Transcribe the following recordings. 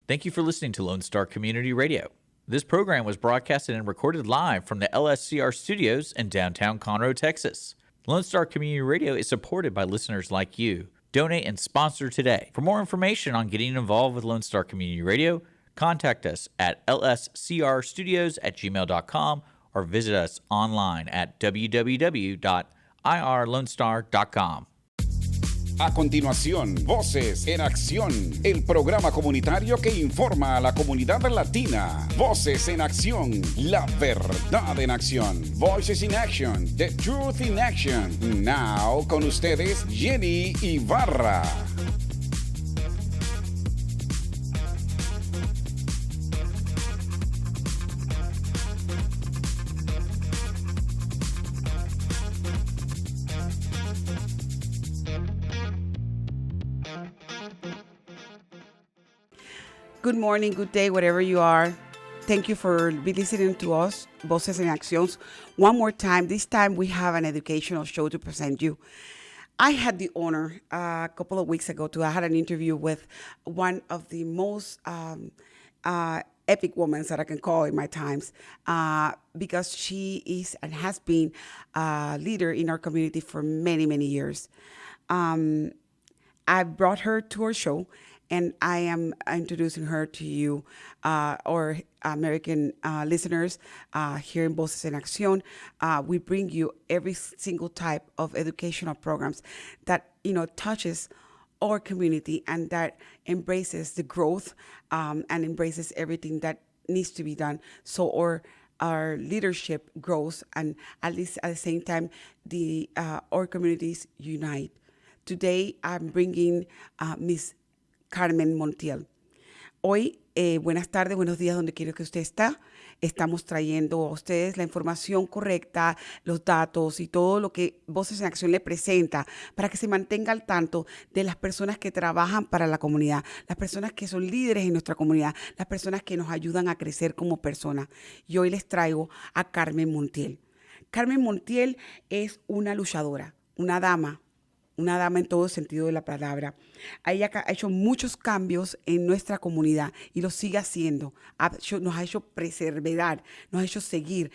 Thank you for listening to Lone Star Community Radio. This program was broadcasted and recorded live from the LSCR studios in downtown Conroe, Texas. Lone Star Community Radio is supported by listeners like you. Donate and sponsor today. For more information on getting involved with Lone Star Community Radio, contact us at lscrstudios@gmail.com or visit us online at www.irlonestar.com. A continuación, Voces en Acción, el programa comunitario que informa a la comunidad latina. Voces en Acción, la verdad en acción. Voices in Action, the truth in action. Now, con ustedes, Jenny Ibarra. Good morning, good day, wherever you are. Thank you for listening to us, Voces En Accíon. One more time. This time we have an educational show to present you. I had the honor a couple of weeks ago I had an interview with one of the most epic women that I can call in my times because she is and has been a leader in our community for many, many years. I brought her to our show, and I am introducing her to you, or American listeners here in Voces En Accíon. We bring you every single type of educational programs that touches our community and that embraces the growth and embraces everything that needs to be done. So our leadership grows, and at least at the same time, our communities unite. Today, I'm bringing Miss Carmen Montiel. Hoy, buenas tardes, buenos días, donde quiera que usted está. Estamos trayendo a ustedes la información correcta, los datos y todo lo que Voces en Acción le presenta para que se mantenga al tanto de las personas que trabajan para la comunidad, las personas que son líderes en nuestra comunidad, las personas que nos ayudan a crecer como personas. Y hoy les traigo a Carmen Montiel. Carmen Montiel es una luchadora, una dama en todo el sentido de la palabra. Ella ha hecho muchos cambios en nuestra comunidad y lo sigue haciendo. Nos ha hecho perseverar, nos ha hecho seguir,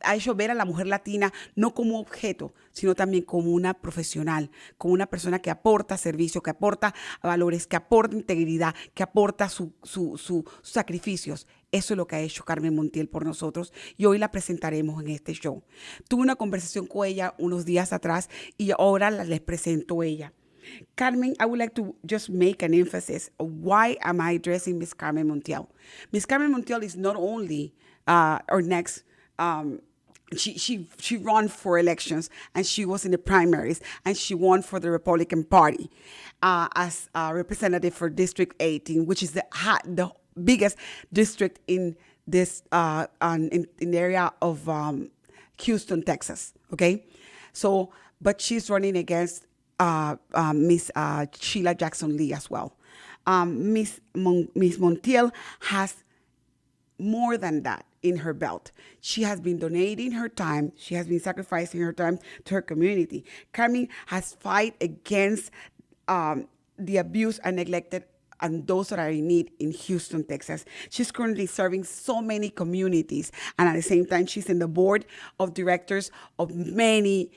ha hecho ver a la mujer latina no como objeto, sino también como una profesional, como una persona que aporta servicio, que aporta valores, que aporta integridad, que aporta sus sacrificios. Eso es lo que ha hecho Carmen Montiel por nosotros y hoy la presentaremos en este show. Tuve una conversación con ella unos días atrás y ahora les presento a ella. Carmen, I would like to just make an emphasis of why am I addressing Miss Carmen Montiel. Miss Carmen Montiel is not only our next she ran for elections and she was in the primaries and she won for the Republican Party as a representative for District 18, which is the biggest district in this in the area of Houston, Texas. Okay, so but she's running against Miss Sheila Jackson Lee as well. Miss Montiel has more than that in her belt. She has been donating her time. She has been sacrificing her time to her community. Carmen has fight against the abuse and neglected and those that are in need in Houston, Texas. She's currently serving so many communities, and at the same time, she's in the board of directors of many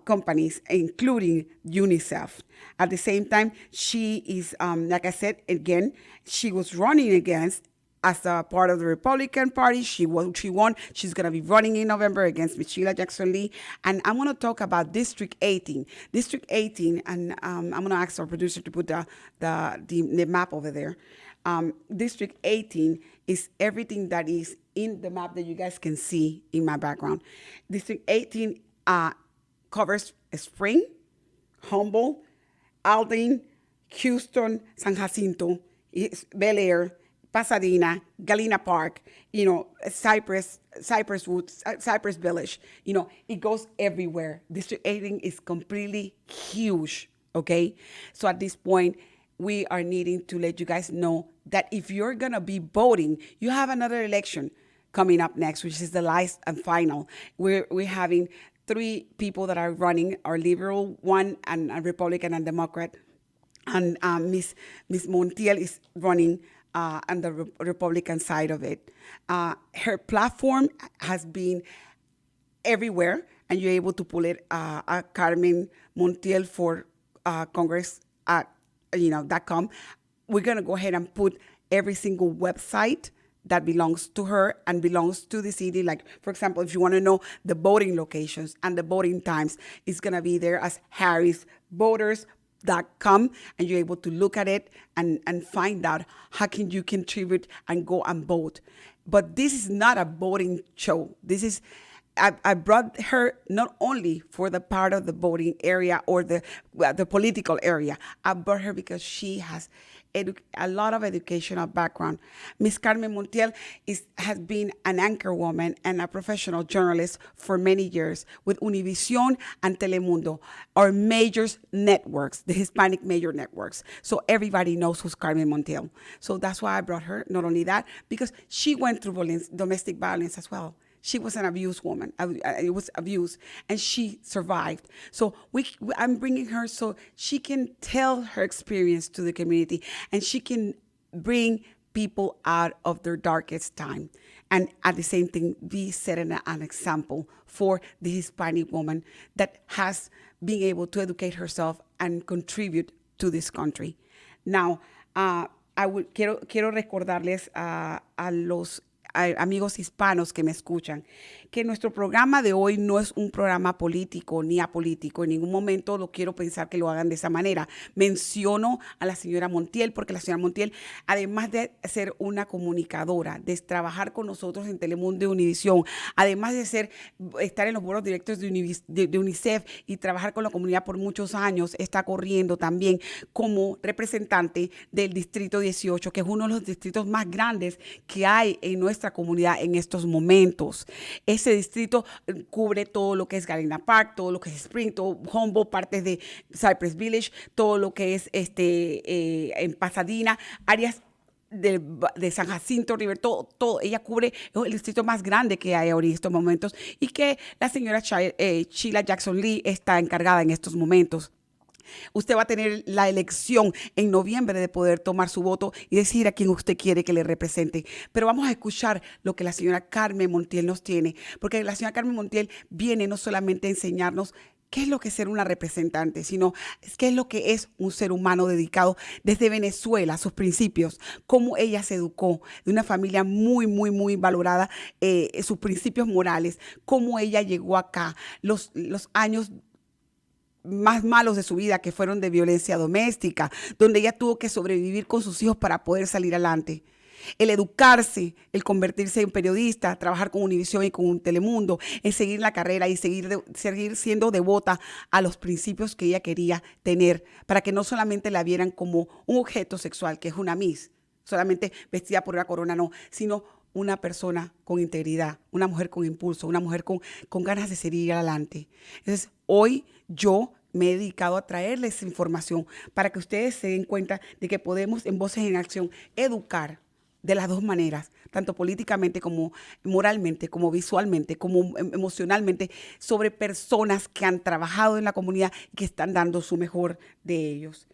companies, including UNICEF. At the same time, she is, like I said, again, she was running against as a part of the Republican Party. She won. She's going to be running in November against Miss Sheila Jackson Lee. And I'm going to talk about District 18. District 18, and I'm going to ask our producer to put the map over there. District 18 is everything that is in the map that you guys can see in my background. District 18 covers Spring, Humboldt, Aldine, Houston, San Jacinto, Bel Air, Pasadena, Galena Park, Cypress Woods, Cypress Village, it goes everywhere. District 18 is completely huge, okay? So at this point, we are needing to let you guys know that if you're going to be voting, you have another election coming up next, which is the last and final. We're having 3 people that are running, our liberal one and a Republican and Democrat. And Miss Montiel is running on the Republican side of it. Her platform has been everywhere, and you're able to pull it at Carmen Montiel for Congress at .com. We're going to go ahead and put every single website that belongs to her and belongs to the city. Like, for example, if you want to know the voting locations and the voting times, it's going to be there as harrisvoters.com, and you're able to look at it and find out how can you contribute and go and vote. But this is not a voting show. This is I brought her not only for the part of the voting area or the political area. I brought her because she has a lot of educational background. Miss Carmen Montiel has been an anchor woman and a professional journalist for many years with Univision and Telemundo, our major networks, the Hispanic major networks. So everybody knows who's Carmen Montiel. So that's why I brought her. Not only that, because she went through domestic violence as well. She was an abused woman. It was abuse, and she survived. So I'm bringing her so she can tell her experience to the community, and she can bring people out of their darkest time. And at the same thing, be setting an example for the Hispanic woman that has been able to educate herself and contribute to this country. Now, quiero recordarles a los amigos hispanos que me escuchan, que nuestro programa de hoy no es un programa político ni apolítico. En ningún momento lo quiero pensar que lo hagan de esa manera. Menciono a la señora Montiel porque la señora Montiel, además de ser una comunicadora, de trabajar con nosotros en Telemundo y Univision, además de estar en los boards directos de UNICEF y trabajar con la comunidad por muchos años, está corriendo también como representante del distrito 18, que es uno de los distritos más grandes que hay en nuestra comunidad en estos momentos. Ese distrito cubre todo lo que es Galena Park, todo lo que es Spring, todo Humboldt, partes de Cypress Village, todo lo que es en Pasadena, áreas de San Jacinto, River, todo. Ella cubre el distrito más grande que hay ahora en estos momentos y que la señora Sheila Jackson Lee está encargada en estos momentos. Usted va a tener la elección en noviembre de poder tomar su voto y decir a quién usted quiere que le represente. Pero vamos a escuchar lo que la señora Carmen Montiel nos tiene, porque la señora Carmen Montiel viene no solamente a enseñarnos qué es lo que es ser una representante, sino qué es lo que es un ser humano dedicado desde Venezuela, sus principios, cómo ella se educó de una familia muy, muy, muy valorada, sus principios morales, cómo ella llegó acá, los años más malos de su vida, que fueron de violencia doméstica, donde ella tuvo que sobrevivir con sus hijos para poder salir adelante. El educarse, el convertirse en periodista, trabajar con Univision y con Telemundo, el seguir la carrera y seguir siendo devota a los principios que ella quería tener, para que no solamente la vieran como un objeto sexual, que es una Miss, solamente vestida por una corona, no, sino una persona con integridad, una mujer con impulso, una mujer con ganas de seguir adelante. Entonces, hoy yo me he dedicado a traerles información para que ustedes se den cuenta de que podemos, en Voces en Acción, educar de las dos maneras, tanto políticamente como moralmente, como visualmente, como emocionalmente, sobre personas que han trabajado en la comunidad y que están dando su mejor de ellos.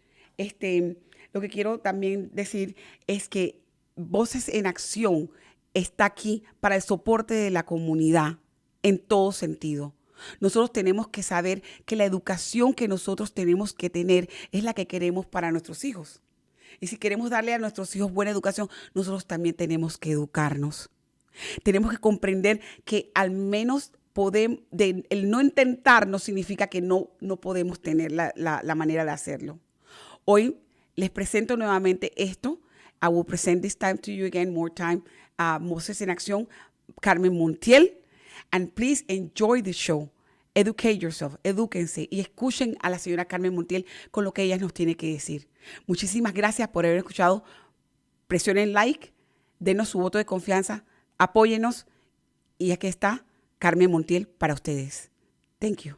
Lo que quiero también decir es que Voces en Acción está aquí para el soporte de la comunidad en todo sentido. Nosotros tenemos que saber que la educación que nosotros tenemos que tener es la que queremos para nuestros hijos. Y si queremos darle a nuestros hijos buena educación, nosotros también tenemos que educarnos. Tenemos que comprender que al menos el no intentar no significa que no podemos tener la manera de hacerlo. Hoy les presento nuevamente esto. I will present this time to you again, more time. Voces en Acción, Carmen Montiel. And please enjoy the show. Educate yourself, edúquense y escuchen a la señora Carmen Montiel con lo que ella nos tiene que decir. Muchísimas gracias por haber escuchado. Presionen like, denos su voto de confianza, apóyennos y aquí está Carmen Montiel para ustedes. Thank you.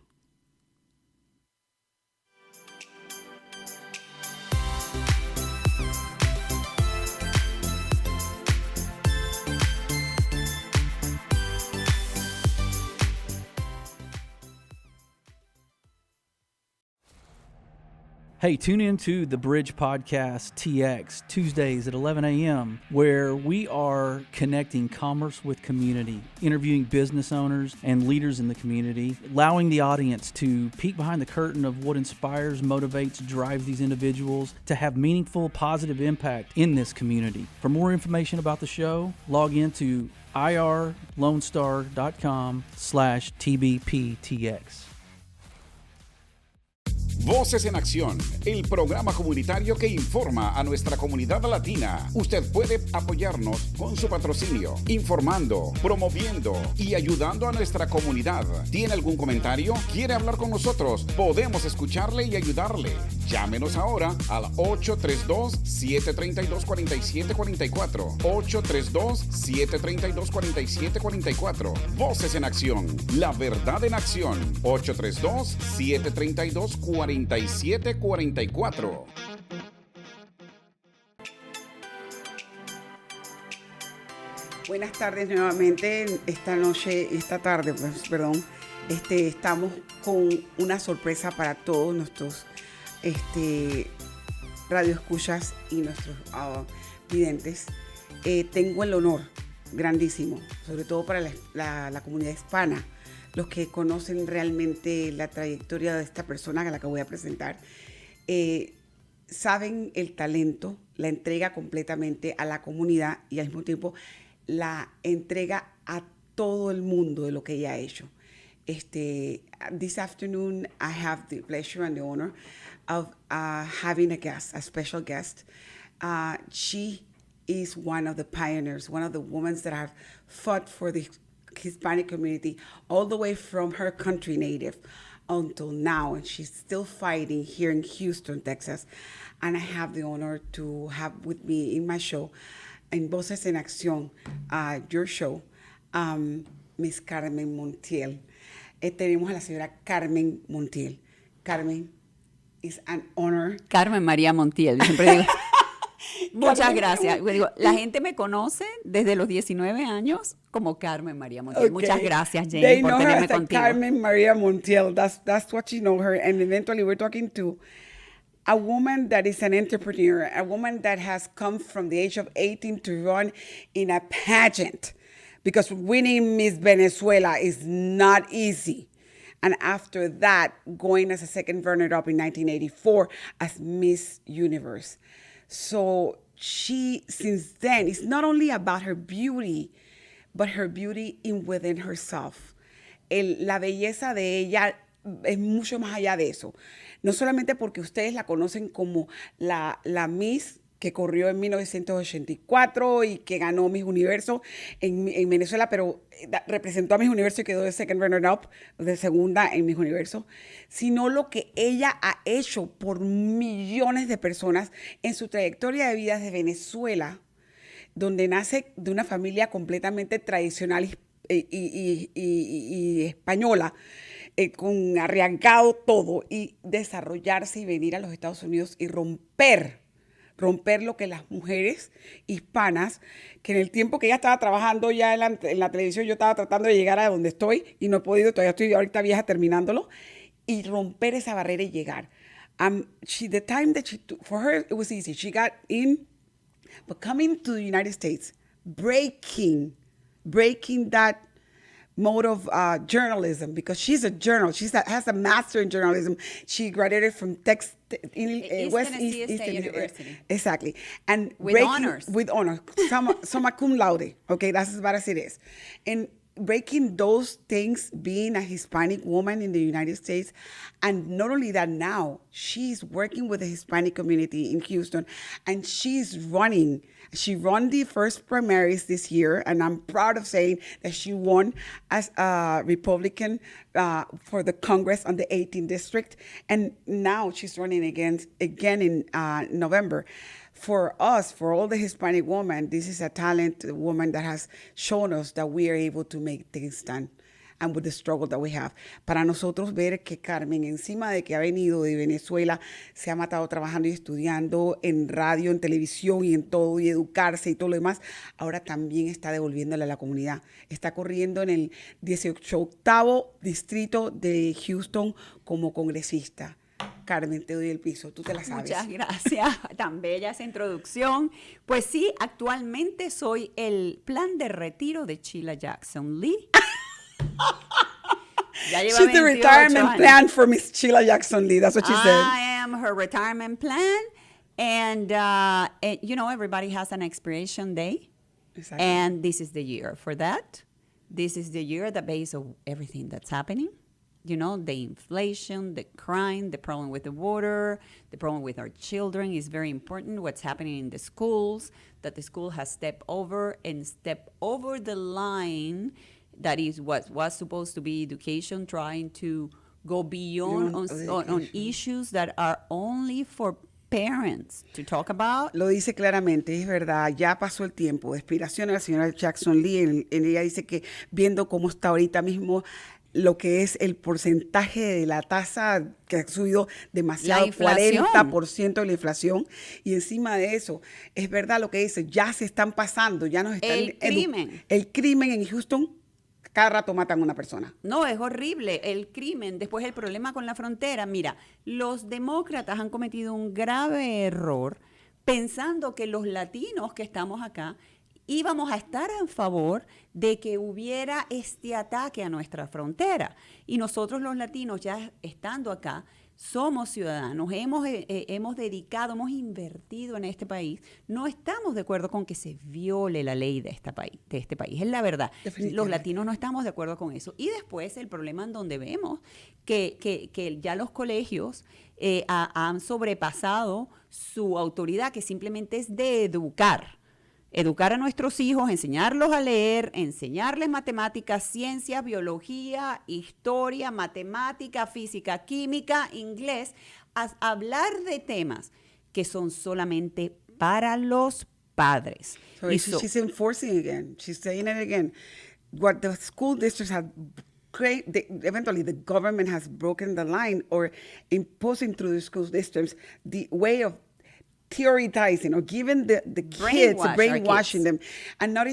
Hey, tune in to the Bridge Podcast TX Tuesdays at 11 a.m., where we are connecting commerce with community, interviewing business owners and leaders in the community, allowing the audience to peek behind the curtain of what inspires, motivates, drives these individuals to have meaningful, positive impact in this community. For more information about the show, log into irlonestar.com/TBPTX. Voces en Acción, el programa comunitario que informa a nuestra comunidad latina. Usted puede apoyarnos con su patrocinio, informando, promoviendo y ayudando a nuestra comunidad. ¿Tiene algún comentario? ¿Quiere hablar con nosotros? Podemos escucharle y ayudarle. Llámenos ahora al 832-732-4744. 832-732-4744. Voces en Acción, la verdad en acción. 832-732-4744. Buenas tardes nuevamente. Esta tarde, estamos con una sorpresa para todos nuestros radioescuchas y nuestros videntes. Tengo el honor grandísimo, sobre todo para la comunidad hispana, los que conocen realmente la trayectoria de esta persona a la que voy a presentar, saben el talento, la entrega completamente a la comunidad y al mismo tiempo la entrega a todo el mundo de lo que ella ha hecho. This afternoon, I have the pleasure and the honor of having a special guest. She is one of the pioneers, one of the women that have fought for the Hispanic community all the way from her country native until now, and she's still fighting here in Houston, Texas. And I have the honor to have with me in my show, in Voces En Accíon, your show, Miss Carmen Montiel. Tenemos a la señora Carmen Montiel. Carmen, it's an honor. Carmen Maria Montiel, yo siempre digo. Muchas gracias. Digo, la gente me conoce desde los 19 años como Carmen Maria Montiel. Okay. Muchas gracias, Jane, por tenerme contigo. Carmen Maria Montiel. That's what you know her. And eventually we're talking to a woman that is an entrepreneur, a woman that has come from the age of 18 to run in a pageant, because winning Miss Venezuela is not easy. And after that, going as a second runner-up in 1984 as Miss Universe. So she, since then, it's not only about her beauty, but her beauty within herself. La belleza de ella es mucho más allá de eso. No solamente porque ustedes la conocen como la Miss que corrió en 1984 y que ganó Miss Universo en Venezuela, pero representó a Miss Universo y quedó de second runner-up, de segunda en Miss Universo, sino lo que ella ha hecho por millones de personas en su trayectoria de vida desde Venezuela, donde nace de una familia completamente tradicional y española, con arrancado todo, y desarrollarse y venir a los Estados Unidos y romper lo que las mujeres hispanas, que en el tiempo que ella estaba trabajando ya en la televisión, yo estaba tratando de llegar a donde estoy y no he podido, todavía estoy ahorita vieja terminándolo, y romper esa barrera y llegar. The time that for her, it was easy. She got in, but coming to the United States, breaking that mode of journalism, because she's a journalist. She has a master in journalism. She graduated from East University. Exactly. And with honors. With honors. Summa cum laude. Okay, that's as bad as it is. And breaking those things, being a Hispanic woman in the United States, and not only that, now she's working with the Hispanic community in Houston, and she's running. She won the first primaries this year, and I'm proud of saying that she won as a Republican for the Congress on the 18th district, and now she's running again in November. For us, for all the Hispanic women, this is a talented woman that has shown us that we are able to make things done, and with the struggle that we have. Para nosotros ver que Carmen, encima de que ha venido de Venezuela, se ha matado trabajando y estudiando en radio, en televisión y en todo, y educarse y todo lo demás, ahora también está devolviéndole a la comunidad. Está corriendo en el 18º distrito de Houston como congresista. Carmen, te doy el piso, tú te la sabes. Muchas gracias, tan bella esa introducción. Pues sí, actualmente soy el plan de retiro de Sheila Jackson Lee. Ya lleva She's the 28 retirement años. plan for Miss Sheila Jackson Lee. That's what she said. I am her retirement plan. And, you know, everybody has an expiration day. Exactly. And this is the year for that. This is the year, the base of everything that's happening. You know, the inflation, the crime, the problem with the water, the problem with our children is very important. What's happening in the schools, that the school has stepped over the line that is what was supposed to be education, trying to go beyond on issues that are only for parents to talk about. Lo dice claramente, es verdad, ya pasó el tiempo de expiración de la señora Jackson Lee. Ella dice que viendo cómo está ahorita mismo lo que es el porcentaje de la tasa que ha subido demasiado, 40% de la inflación, y encima de eso, es verdad lo que dice, ya se están pasando, ya nos están... El crimen en Houston, cada rato matan a una persona. No, es horrible el crimen. Después el problema con la frontera. Mira, los demócratas han cometido un grave error pensando que los latinos que estamos acá íbamos a estar en favor de que hubiera este ataque a nuestra frontera. Y nosotros los latinos, ya estando acá, somos ciudadanos, hemos dedicado, hemos invertido en este país. No estamos de acuerdo con que se viole la ley de este país. Es la verdad. Los latinos no estamos de acuerdo con eso. Y después el problema en donde vemos que ya los colegios han sobrepasado su autoridad, que simplemente es de educar a nuestros hijos, enseñarlos a leer, enseñarles matemáticas, ciencias, biología, historia, matemática, física, química, inglés, hablar de temas que son solamente para los padres. So she's enforcing again. She's saying it again. What the school districts have eventually the government has broken the line or imposing through the school districts the way of theorizing or giving the kids, brainwashing them, and not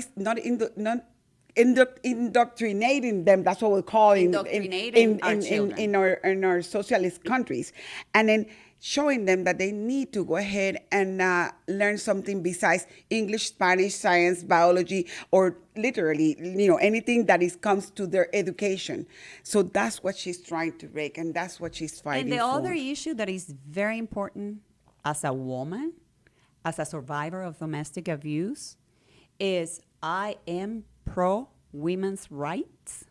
indoctrinating them. That's what we call in our socialist countries, and then showing them that they need to go ahead and learn something besides English, Spanish, science, biology, or literally, anything that comes to their education. So that's what she's trying to break, and that's what she's fighting for. And the other issue that is very important as a woman, as a survivor of domestic abuse, is I am pro women's rights.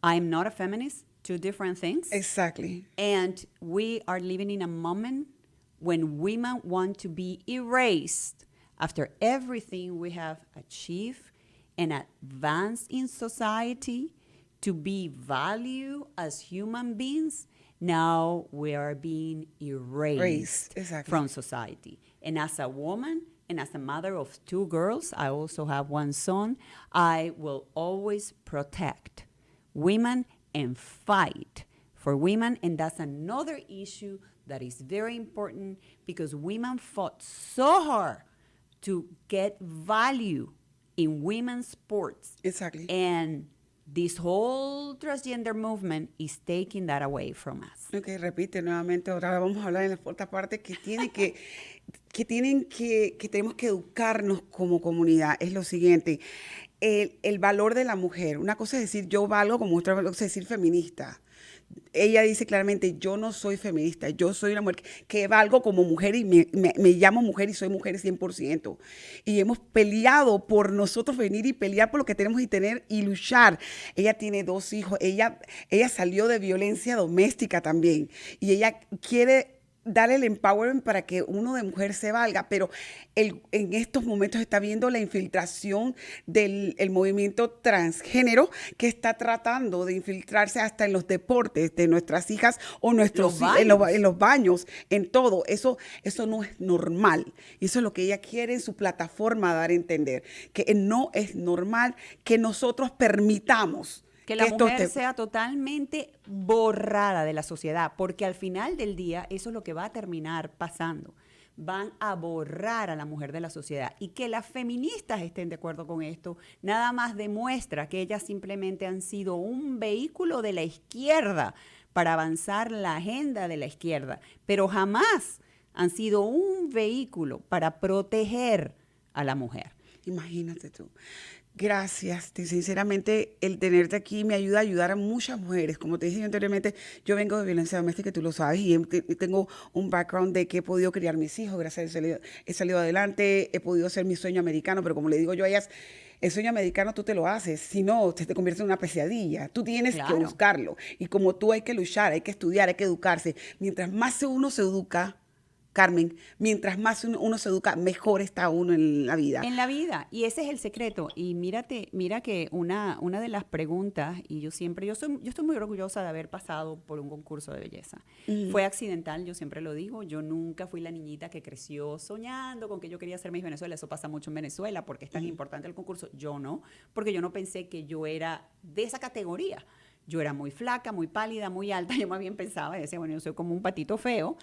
I'm not a feminist, two different things. Exactly. And we are living in a moment when women want to be erased after everything we have achieved and advanced in society to be valued as human beings. Now we are being erased from society. And as a woman and as a mother of two girls, I also have one son, I will always protect women and fight for women. And that's another issue that is very important because women fought so hard to get value in women's sports. Exactly. And this whole transgender movement is taking that away from us. Okay, repite nuevamente. Ahora vamos a hablar en la otra parte que tenemos que educarnos como comunidad. Es lo siguiente, el valor de la mujer. Una cosa es decir yo valgo, como otra cosa es decir feminista. Ella dice claramente, yo no soy feminista, yo soy una mujer que valgo como mujer y me llamo mujer y soy mujer 100%. Y hemos peleado por nosotros venir y pelear por lo que tenemos y tener y luchar. Ella tiene 2 hijos, ella salió de violencia doméstica también y ella quiere darle el empowerment para que uno de mujer se valga, pero en estos momentos está viendo la infiltración del movimiento transgénero que está tratando de infiltrarse hasta en los deportes de nuestras hijas o nuestros en los baños, en todo. Eso no es normal. Y eso es lo que ella quiere en su plataforma dar a entender, que no es normal que nosotros permitamos que la mujer sea totalmente borrada de la sociedad, porque al final del día eso es lo que va a terminar pasando. Van a borrar a la mujer de la sociedad. Y que las feministas estén de acuerdo con esto, nada más demuestra que ellas simplemente han sido un vehículo de la izquierda para avanzar la agenda de la izquierda, pero jamás han sido un vehículo para proteger a la mujer. Imagínate tú. Gracias, sinceramente el tenerte aquí me ayuda a ayudar a muchas mujeres. Como te dije yo anteriormente, yo vengo de violencia doméstica, tú lo sabes, y tengo un background de que he podido criar mis hijos, gracias a Dios he salido adelante, he podido hacer mi sueño americano, pero como le digo yo a ellas, el sueño americano tú te lo haces, si no, te convierte en una pesadilla. Tú tienes que buscarlo, y como tú hay que luchar, hay que estudiar, hay que educarse. Mientras más uno se educa, Carmen, mientras más uno se educa, mejor está uno en la vida. En la vida, y ese es el secreto. Y mira que una de las preguntas, y yo estoy muy orgullosa de haber pasado por un concurso de belleza. Fue accidental, yo siempre lo digo, yo nunca fui la niñita que creció soñando con que yo quería ser Miss Venezuela. Eso pasa mucho en Venezuela, porque es tan importante el concurso. Yo no, porque yo no pensé que yo era de esa categoría. Yo era muy flaca, muy pálida, muy alta. Yo más bien pensaba, decía, bueno, yo soy como un patito feo,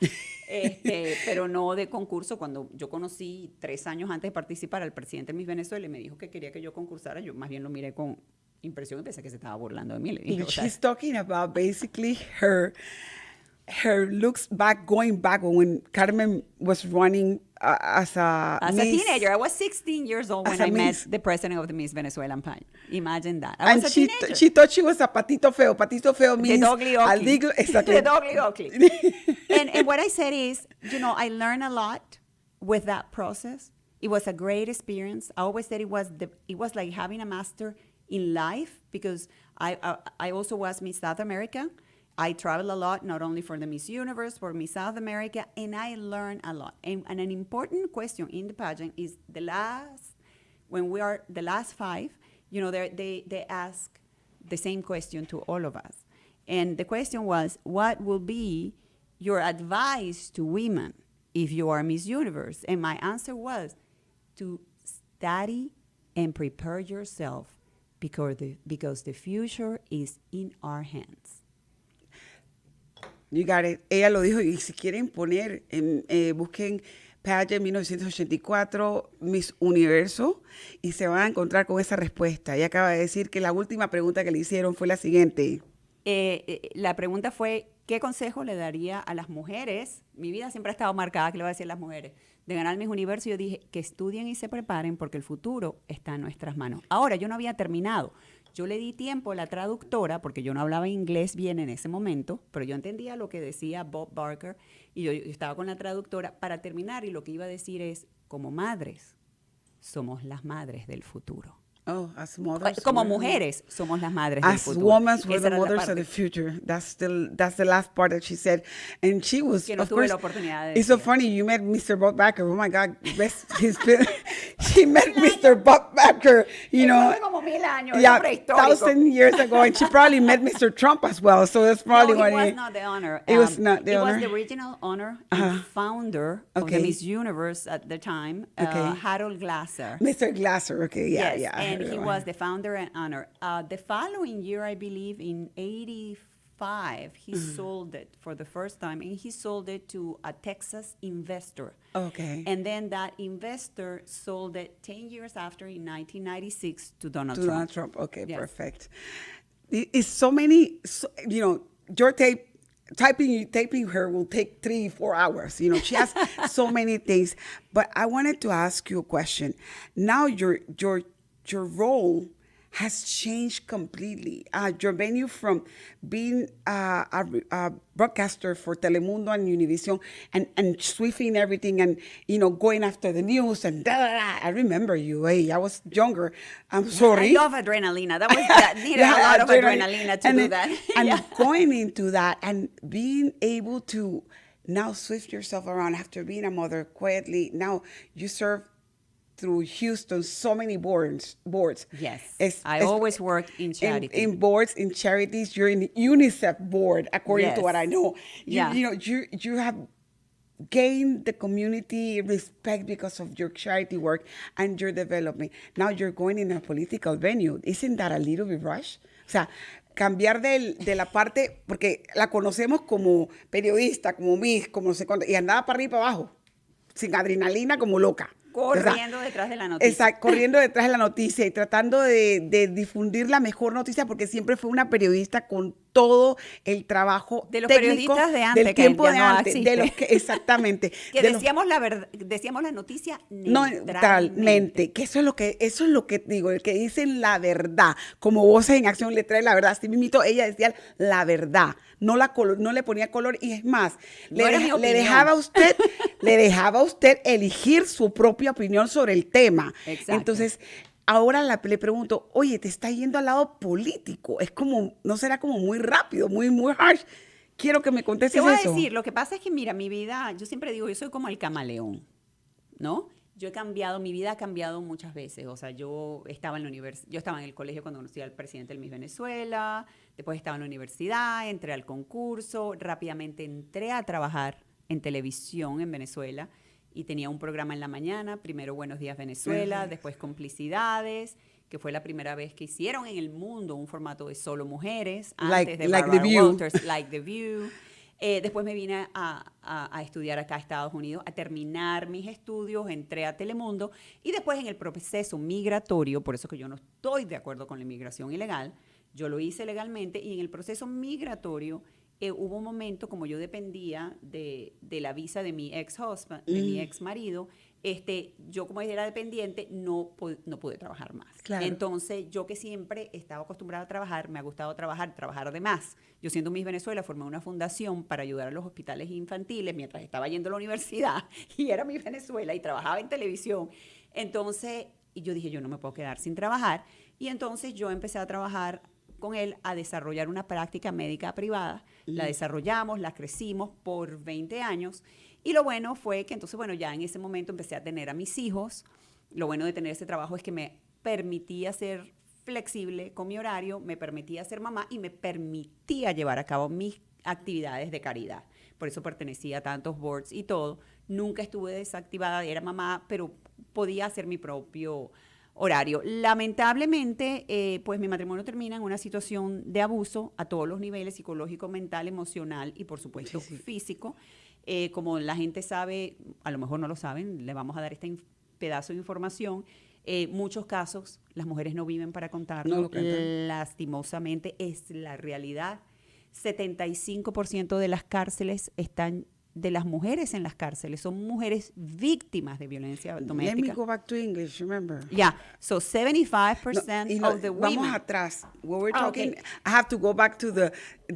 pero no de concurso. Cuando yo conocí 3 años antes de participar al presidente de Miss Venezuela y me dijo que quería que yo concursara, yo más bien lo miré con impresión y pensé que se estaba burlando de mí. Le dije, She's talking about basically her looks back, going back when Carmen was running as a teenager. I was 16 years old when I met the president of the Miss Venezuelan Pageant. Imagine that. I was a teenager. She thought she was a patito feo. Patito feo means the dogly ugly. Exactly. The dogly ugly. and what I said is, I learned a lot with that process. It was a great experience. I always said it was like having a master in life, because I also was Miss South America. I traveled a lot, not only for the Miss Universe, for Miss South America, and I learned a lot. And an important question in the pageant is when we are the last 5, they ask the same question to all of us. And the question was, what will be your advice to women if you are Miss Universe? And my answer was to study and prepare yourself, because the future is in our hands. You got it. Ella lo dijo, y si quieren poner, busquen Pageant 1984, Miss Universo, y se van a encontrar con esa respuesta. Ella acaba de decir que la última pregunta que le hicieron fue la siguiente. La pregunta fue, ¿qué consejo le daría a las mujeres? Mi vida siempre ha estado marcada, que le voy a decir a las mujeres, de ganar Miss Universo. Yo dije, que estudien y se preparen, porque el futuro está en nuestras manos. Ahora, yo no había terminado. Yo le di tiempo a la traductora, porque yo no hablaba inglés bien en ese momento, pero yo entendía lo que decía Bob Barker, y yo estaba con la traductora para terminar, y lo que iba a decir es, como madres, somos las madres del futuro. Oh, as mothers. Como mujeres, somos las madres del futuro. As women, we're the mothers of the future. That's the last part that she said. And she was, que no of tuve course, la oportunidad de it's so funny, you met Mr. Bob Backer. Oh my God, she met Mr. Bob Backer, Fue como 1000 años, yeah, prehistórico. 1,000 years ago. And she probably met Mr. Trump as well. So that's probably it was not the honor. It was not the honor. It was the original honor and founder of the Miss Universe at the time, Harold Glasser. Mr. Glasser, okay, yeah, yes, yeah. And he was the founder and honor. The following year, I believe, in 85, he sold it for the first time, and he sold it to a Texas investor. Okay. And then that investor sold it 10 years after, in 1996, to Donald To Trump. Donald Trump, okay, Yes. perfect. It's so many, your taping her will take 3-4 hours. She has so many things. But I wanted to ask you a question. Now your role has changed completely. Your venue from being a broadcaster for Telemundo and Univision and sweeping everything and, going after the news and da-da-da. I remember you. Hey, I was younger. I'm sorry. I love adrenaline. That needed a lot of adrenaline to do that. And going into that and being able to now swift yourself around after being a mother quietly. Now you serve through Houston, so many boards. Yes. I always work in charity. In boards, in charities. You're in the UNICEF board, according to what I know. You have gained the community respect because of your charity work and your development. Now you're going in a political venue. Isn't that a little bit rush? O sea, cambiar de la parte, porque la conocemos como periodista, como Miss, como no sé cuánto, y andaba para arriba y para abajo, sin adrenalina, como loca. Corriendo detrás de la noticia. Exacto, corriendo detrás de la noticia y tratando de difundir la mejor noticia, porque siempre fue una periodista con todo el trabajo de los técnico periodistas de antes, del que tiempo ya de no antes, existe. de los que exactamente Que de los- decíamos la verdad, decíamos la noticia neutralmente, que eso es lo que digo, el que dicen la verdad, como Voces en Acción le trae la verdad, así mismito ella decía la verdad, no le ponía color, y es más, No era mi le opinión. le dejaba a usted elegir su propia opinión sobre el tema. Exacto. Entonces, ahora le pregunto, oye, te está yendo al lado político, es como, ¿no será como muy rápido, muy harsh? Quiero que me contestes Te voy a eso. decir, lo que pasa es que, mira, mi vida, yo siempre digo, yo soy como el camaleón, ¿no? Yo he cambiado, mi vida ha cambiado muchas veces. O sea, yo estaba en el colegio cuando conocí al presidente del Miss Venezuela, después estaba en la universidad, entré al concurso, rápidamente entré a trabajar en televisión en Venezuela y tenía un programa en la mañana, primero Buenos Días Venezuela, después Complicidades, que fue la primera vez que hicieron en el mundo un formato de solo mujeres, antes de like Barbara The View. Walters, Like The View. Después me vine a estudiar acá a Estados Unidos, a terminar mis estudios, entré a Telemundo y después en el proceso migratorio, por eso que yo no estoy de acuerdo con la inmigración ilegal, yo lo hice legalmente y en el proceso migratorio hubo un momento, como yo dependía de la visa de mi ex-husband, de mi ex-marido, yo como era dependiente no pude trabajar más. Claro. Entonces, yo que siempre estaba acostumbrada a trabajar, me ha gustado trabajar de más. Yo siendo Miss Venezuela formé una fundación para ayudar a los hospitales infantiles mientras estaba yendo a la universidad y era Miss Venezuela y trabajaba en televisión. Entonces, y yo dije, yo no me puedo quedar sin trabajar. Y entonces yo empecé a trabajar con él a desarrollar una práctica médica privada. La desarrollamos, la crecimos por 20 años. Y lo bueno fue que entonces, bueno, ya en ese momento empecé a tener a mis hijos. Lo bueno de tener ese trabajo es que me permitía ser flexible con mi horario, me permitía ser mamá y me permitía llevar a cabo mis actividades de caridad. Por eso pertenecía a tantos boards y todo. Nunca estuve desactivada, era mamá, pero podía hacer mi propio horario. Lamentablemente, pues mi matrimonio termina en una situación de abuso a todos los niveles, psicológico, mental, emocional y por supuesto físico. Como la gente sabe, a lo mejor no lo saben, le vamos a dar este pedazo de información. Muchos casos, las mujeres no viven para contarlo. No lo cuentan. Lastimosamente, es la realidad. 75% de las cárceles de las mujeres en las cárceles son mujeres víctimas de violencia Let me doméstica. go back to English, remember. Yeah, so 75% of the women. Vamos atrás. What we're Ah, talking, okay. I have to go back to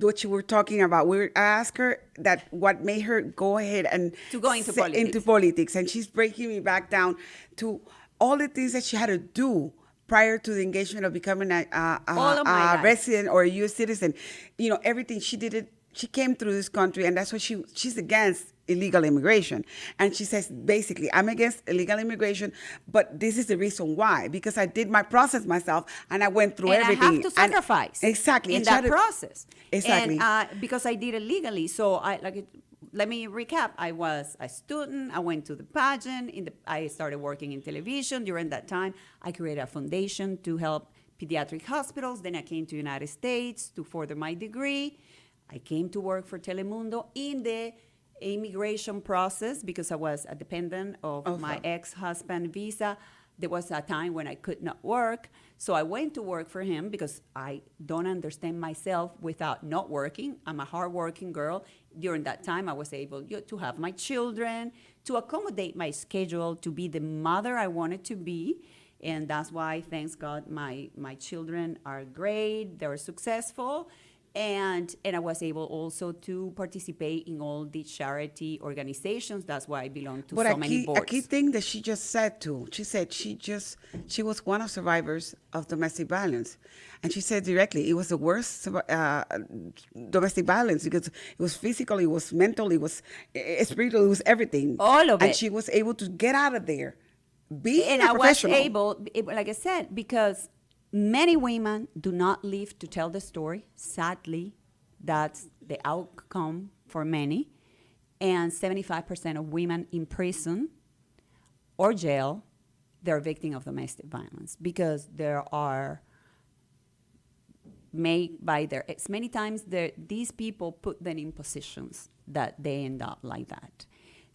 what you were talking about. I asked her that what made her go ahead and To go into politics. into politics, and she's breaking me back down to all the things that she had to do prior to the engagement of becoming All of my a life. resident or a U.S. citizen. You know, everything she did it. She came through this country, and that's why she's against illegal immigration. And she says, basically, I'm against illegal immigration, but this is the reason why. Because I did my process myself, and I went through And everything. I have to sacrifice Exactly. in And try that to- process. Exactly. And because I did it legally. So let me recap. I was a student. I went to the pageant. I started working in television. During that time, I created a foundation to help pediatric hospitals. Then I came to the United States to further my degree. I came to work for Telemundo in the immigration process because I was a dependent of my ex-husband visa. There was a time when I could not work. So I went to work for him because I don't understand myself without not working. I'm a hardworking girl. During that time, I was able to have my children, to accommodate my schedule, to be the mother I wanted to be. And that's why, thanks God, my children are great. They're successful. And I was able also to participate in all the charity organizations. That's why I belong to so many boards. a key thing that she just said too. She said she was one of survivors of domestic violence, and she said directly it was the worst domestic violence because it was physical, it was mental, it was spiritual, it was everything. All of and it. she was able to get out of there, be And a I was professional. able, like I said, because many women do not live to tell the story. Sadly, that's the outcome for many. And 75% of women in prison or jail, they're victim of domestic violence because there are made by their ex. Many times these people put them in positions that they end up like that.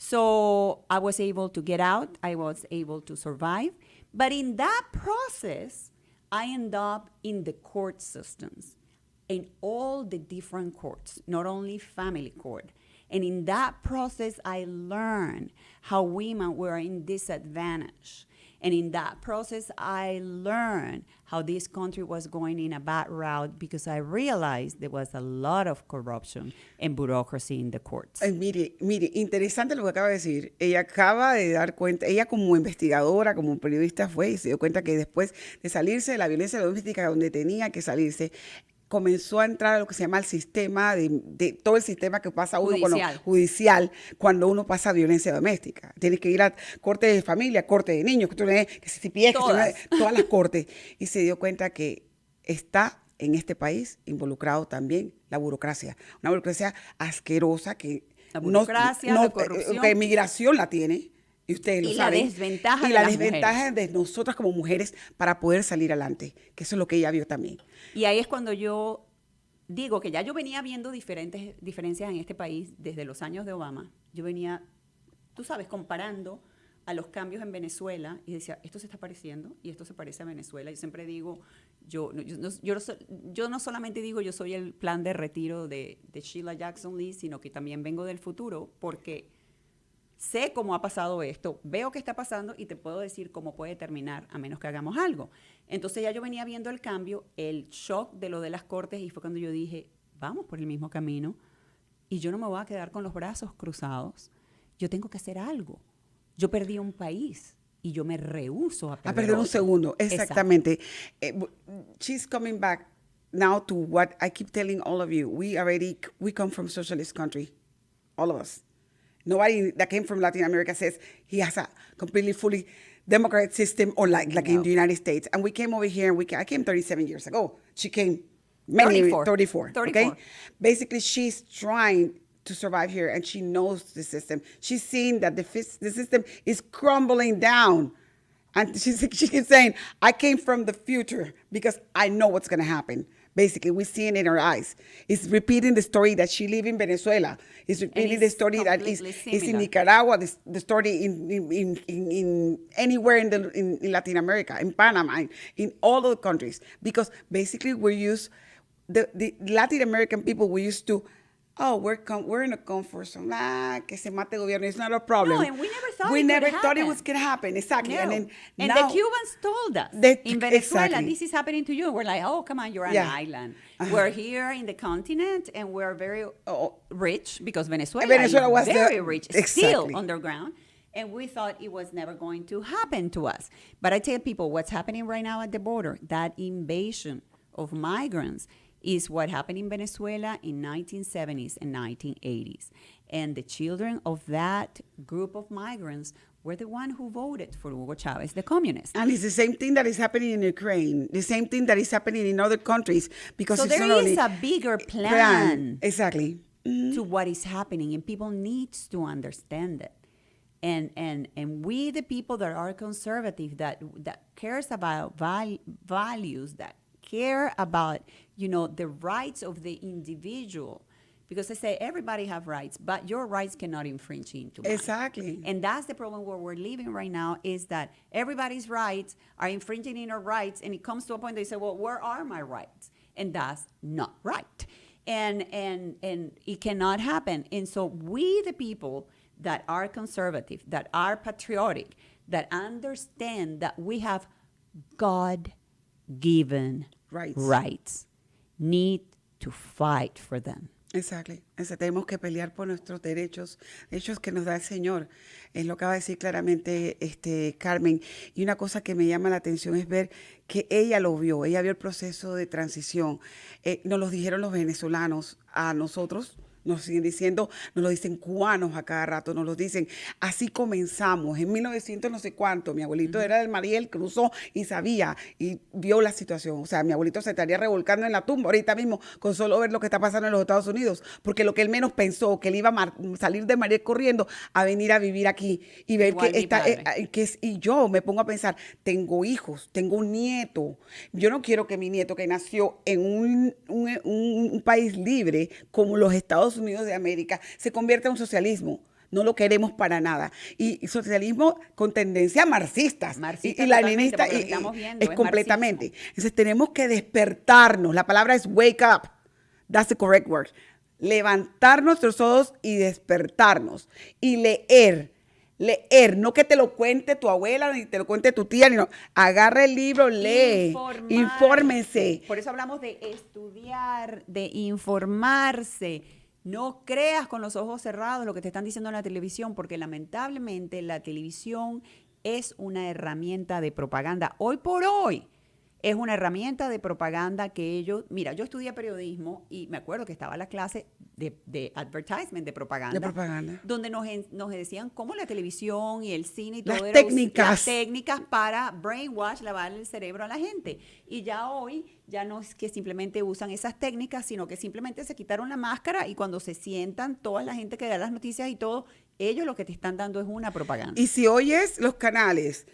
So I was able to get out. I was able to survive. But in that process, I ended up in the court systems, in all the different courts, not only family court. And in that process, I learned how women were in disadvantage. And in that process, I learned how this country was going in a bad route because I realized there was a lot of corruption and bureaucracy in the courts. Mire, interesante lo que acaba de decir. Ella acaba de dar cuenta, ella como investigadora, como periodista fue y se dio cuenta que después de salirse de la violencia doméstica donde tenía que salirse, comenzó a entrar a lo que se llama el sistema, de todo el sistema que pasa uno judicial cuando uno pasa violencia doméstica. Tienes que ir a corte de familia, corte de niños, que si pies, todas las cortes. Y se dio cuenta que está en este país involucrado también la burocracia. Una burocracia asquerosa que la burocracia, la corrupción. Que migración la tiene. Y ustedes lo saben. Y la desventaja de nosotras como mujeres para poder salir adelante, que eso es lo que ella vio también. Y ahí es cuando yo digo que ya yo venía viendo diferencias en este país desde los años de Obama. Yo venía, tú sabes, comparando a los cambios en Venezuela y decía, esto se está pareciendo y esto se parece a Venezuela. Yo siempre digo, yo no solamente digo yo soy el plan de retiro de Sheila Jackson Lee, sino que también vengo del futuro porque sé cómo ha pasado esto, veo qué está pasando y te puedo decir cómo puede terminar a menos que hagamos algo. Entonces ya yo venía viendo el cambio, el shock de lo de las cortes y fue cuando yo dije, vamos por el mismo camino y yo no me voy a quedar con los brazos cruzados. Yo tengo que hacer algo. Yo perdí un país y yo me rehúso a perder un segundo, exactamente. She's coming back now to what I keep telling all of you. We come from socialist country, all of us. Nobody that came from Latin America says he has a completely fully democratic system or like in the United States. And we came over here and I came 37 years ago. She came 34. Okay? Basically, she's trying to survive here and she knows the system. She's seen that the system is crumbling down. And she keeps saying, I came from the future because I know what's going to happen. Basically, we see it in her eyes. It's repeating the story that she lived in Venezuela. It's repeating the story that is in Nicaragua, the story in anywhere in Latin America, in Panama, in all of the countries. Because basically the Latin American people, we used to, we're in a comfort zone. Que se mate el gobierno. It's not a problem. No, and we never thought it was going to happen. Exactly. No. And now, the Cubans told us in Venezuela, this is happening to you. We're like, oh, come on, you're an island. We're here in the continent, and we're very rich because Venezuela was very rich, still underground. And we thought it was never going to happen to us. But I tell people what's happening right now at the border, that invasion of migrants is what happened in Venezuela in 1970s and 1980s. And the children of that group of migrants were the one who voted for Hugo Chavez, the communist. And it's the same thing that is happening in Ukraine, the same thing that is happening in other countries. Because so there is a bigger plan exactly. to what is happening, and people need to understand it. And we, the people that are conservative, that cares about values, that care about, the rights of the individual. Because I say everybody have rights, but your rights cannot infringe into mine. Exactly. And that's the problem where we're living right now, is that everybody's rights are infringing in our rights, and it comes to a point they say, well, where are my rights? And that's not right. And it cannot happen. And so we, the people that are conservative, that are patriotic, that understand that we have God-given rights, need to fight for them. Exactly. Tenemos que pelear por nuestros derechos que nos da el Señor. Es lo que va a decir claramente Carmen. Y una cosa que me llama la atención es ver que ella vio el proceso de transición. Nos lo dijeron los venezolanos a nosotros. Nos siguen diciendo, nos lo dicen cubanos a cada rato, nos lo dicen. Así comenzamos. En 1900 no sé cuánto, mi abuelito era del Mariel, cruzó y sabía y vio la situación. O sea, mi abuelito se estaría revolcando en la tumba ahorita mismo con solo ver lo que está pasando en los Estados Unidos. Porque lo que él menos pensó, que él iba a salir de Mariel corriendo a venir a vivir aquí y ver y yo me pongo a pensar, tengo hijos, tengo un nieto. Yo no quiero que mi nieto, que nació en un país libre como los Estados Unidos de América, se convierta en un socialismo. no lo queremos para nada. Y socialismo con tendencia marxistas. Marxista y la totalmente, leninista porque lo que estamos viendo es es completamente. marxismo. Entonces tenemos que despertarnos. La palabra es wake up. That's the correct word. Levantar nuestros ojos y despertarnos. Y leer, no que te lo cuente tu abuela, ni te lo cuente tu tía, ni no. Agarra el libro, lee, infórmense. Por eso hablamos de estudiar, de informarse. No creas con los ojos cerrados lo que te están diciendo en la televisión, porque lamentablemente la televisión es una herramienta de propaganda. Hoy por hoy es una herramienta de propaganda que ellos... Mira, yo estudié periodismo y me acuerdo que estaba la clase de advertisement, de propaganda. Donde nos decían cómo la televisión y el cine y todo las técnicas para brainwash, lavar el cerebro a la gente. Y ya hoy, ya no es que simplemente usan esas técnicas, sino que simplemente se quitaron la máscara y cuando se sientan toda la gente que da las noticias y todo, ellos lo que te están dando es una propaganda. Y si oyes los canales...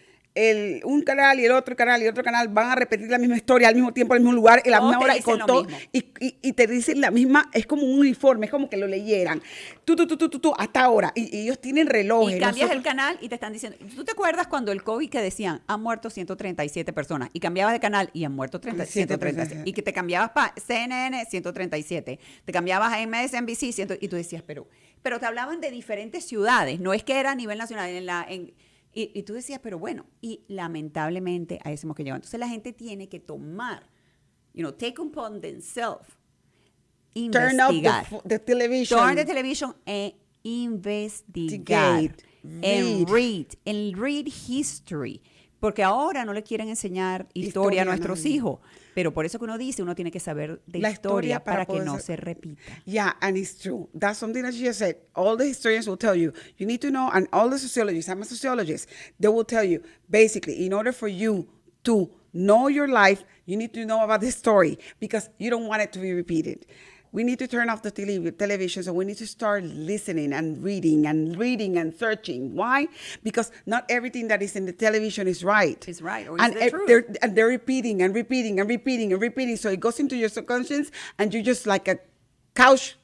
un canal y el otro canal y otro canal van a repetir la misma historia al mismo tiempo, al mismo lugar, en la misma hora y con todo. Y te dicen la misma, es como un uniforme, es como que lo leyeran. Tú, hasta ahora. Y ellos tienen relojes. Y cambias el canal y te están diciendo, ¿tú te acuerdas cuando el COVID que decían, han muerto 137 personas? Y cambiabas de canal y han muerto 137. Y que te cambiabas para CNN, 137. Te cambiabas a MSNBC, y tú decías, pero te hablaban de diferentes ciudades. No es que era a nivel nacional, y tú decías, pero bueno, y lamentablemente a eso hemos que llegar. Entonces la gente tiene que tomar, take upon themselves, investigar. Turn off the television. Turn the television e investigar. Read history. Porque ahora no le quieren enseñar historia a nuestros hijos. Pero por eso que uno dice, uno tiene que saber de la historia para que no se repita. Yeah, and it's true. That's something that you just said. All the historians will tell you need to know, and all the sociologists, I'm a sociologist, they will tell you, basically, in order for you to know your life, you need to know about the story because you don't want it to be repeated. We need to turn off the television, so we need to start listening and reading and searching. Why? Because not everything that is in the television is right. Is right, or is the truth. They're repeating and repeating. So it goes into your subconscious, and you're just like a couch